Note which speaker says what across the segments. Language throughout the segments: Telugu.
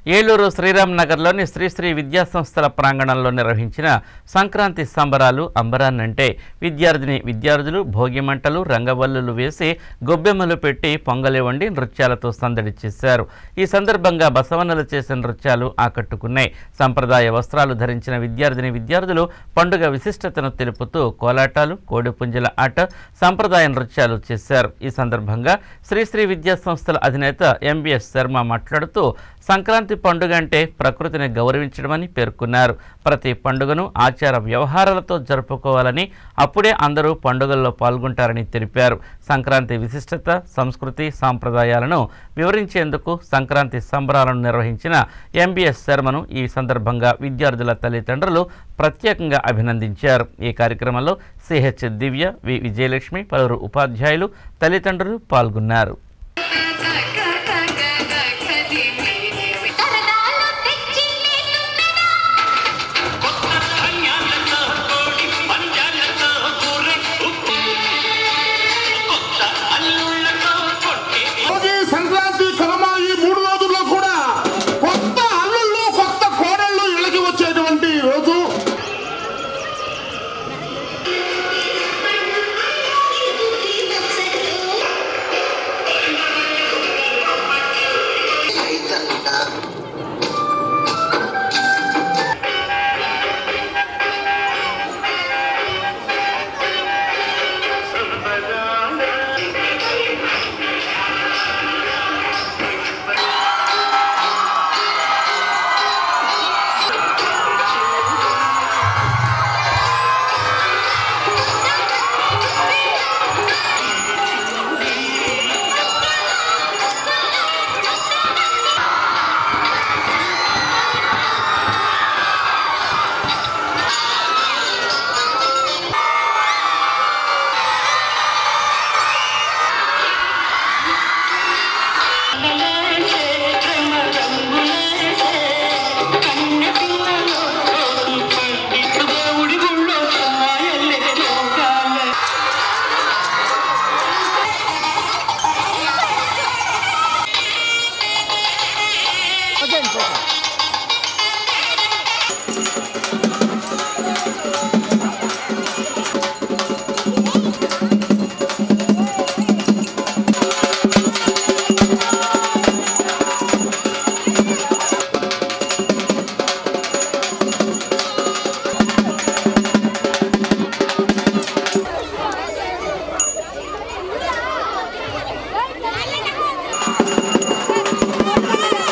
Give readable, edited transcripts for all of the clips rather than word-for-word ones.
Speaker 1: ఏలూరు శ్రీరామ్ నగర్లోని శ్రీశ్రీ విద్యాసంస్థల ప్రాంగణంలో నిర్వహించిన సంక్రాంతి సంబరాలు అంబరాన్నంటే విద్యార్థులు భోగిమంటలు రంగవల్లులు వేసి గొబ్బెమ్మలు పెట్టి పొంగలి వండి నృత్యాలతో సందడి చేశారు. ఈ సందర్భంగా బసవన్నలు చేసిన నృత్యాలు ఆకట్టుకున్నాయి. సంప్రదాయ వస్త్రాలు ధరించిన విద్యార్థులు పండుగ విశిష్టతను తెలుపుతూ కోలాటాలు, కోడిపుంజల ఆట, సంప్రదాయ నృత్యాలు చేశారు. ఈ సందర్భంగా శ్రీశ్రీ విద్యాసంస్థల అధినేత ఎంబీఎస్ శర్మ మాట్లాడుతూ సంక్రాంతి పండుగ అంటే ప్రకృతిని గౌరవించడమని పేర్కొన్నారు. ప్రతి పండుగను ఆచార వ్యవహారాలతో జరుపుకోవాలని, అప్పుడే అందరూ పండుగల్లో పాల్గొంటారని తెలిపారు. సంక్రాంతి విశిష్టత, సంస్కృతి, సాంప్రదాయాలను వివరించేందుకు సంక్రాంతి సంబరాలను నిర్వహించిన ఎంబీఎస్ శర్మను ఈ సందర్భంగా విద్యార్థుల తల్లిదండ్రులు ప్రత్యేకంగా అభినందించారు. ఈ కార్యక్రమంలో సిహెచ్ దివ్య, వి విజయలక్ష్మి, పలువురు ఉపాధ్యాయులు, తల్లిదండ్రులు పాల్గొన్నారు.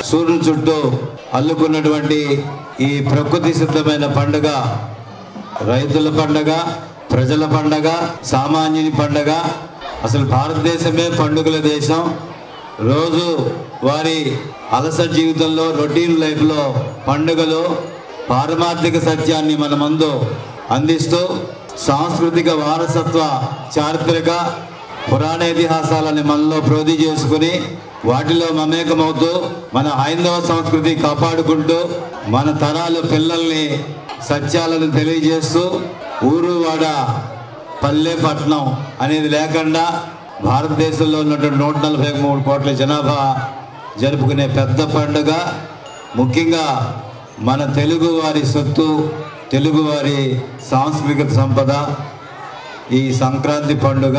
Speaker 2: సూర్యుని చుట్టూ అల్లుకున్నటువంటి ఈ ప్రకృతి సిద్ధమైన పండుగ రైతుల పండుగ, ప్రజల పండుగ, సామాన్యుని పండుగ. అసలు భారతదేశమే పండుగల దేశం. రోజు వారి అలస జీవితంలో, రొటీన్ లైఫ్లో పండుగలు పారమార్థిక సత్యాన్ని మన ముందు అందిస్తూ సాంస్కృతిక వారసత్వ, చారిత్రక, పురాణ ఇతిహాసాలని మనలో ప్రోధి చేసుకుని వాటిలో మమేకమవుతూ మన హైందవ సంస్కృతి కాపాడుకుంటూ మన తరాలు పిల్లల్ని సత్యాలను తెలియజేస్తూ ఊరు వాడ పల్లె పట్నం అనేది లేకుండా భారతదేశంలో ఉన్నటువంటి 143 కోట్ల జనాభా జరుపుకునే పెద్ద పండుగ. ముఖ్యంగా మన తెలుగు వారి సొత్తు, తెలుగువారి సాంస్కృతిక సంపద ఈ సంక్రాంతి పండుగ.